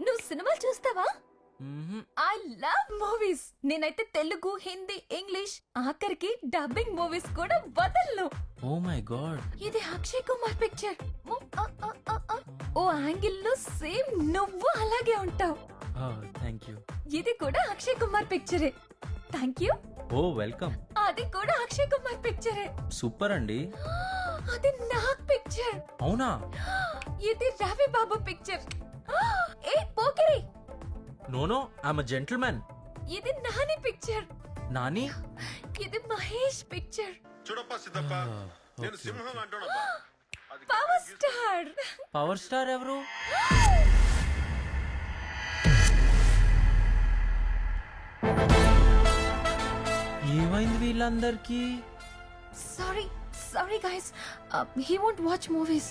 నువ్వు సినిమాలు చూస్తావా? మ్మ్హ్మ్. I love movies. నేనైతే తెలుగు, హిందీ, ఇంగ్లీష్, ఆఖరికి డబ్బింగ్ మూవీస్ కూడా వదలను. Oh my god. ఇది అక్షయ్ కుమార్ పిక్చర్. ఓ యాంగిల్ లో సేమ్ నువ్వు అలాగే ఉంటావు. Thank you. ఇది కూడా అక్షయ్ కుమార్ పిక్చరే. Thank you. Oh welcome. అది కూడా అక్షయ్ కుమార్ పిక్చరే. సూపర్ అండి. అది నాగ్ పిక్చర్. అవునా? ఇది రవి బాబు పిక్చర్. ఏ Pokiri, no I'm a gentleman. ఇది నాని పిక్చర్. నాని? ఇది మహేష్ పిక్చర్. చూడప్ప సిద్ధప్ప, నేను సింహం అంటానబ్బా. Power star. పవర్ స్టార్ ఎవరు? ఏమైంది వీళ్ళందరికీ? Sorry guys, he won't watch movies.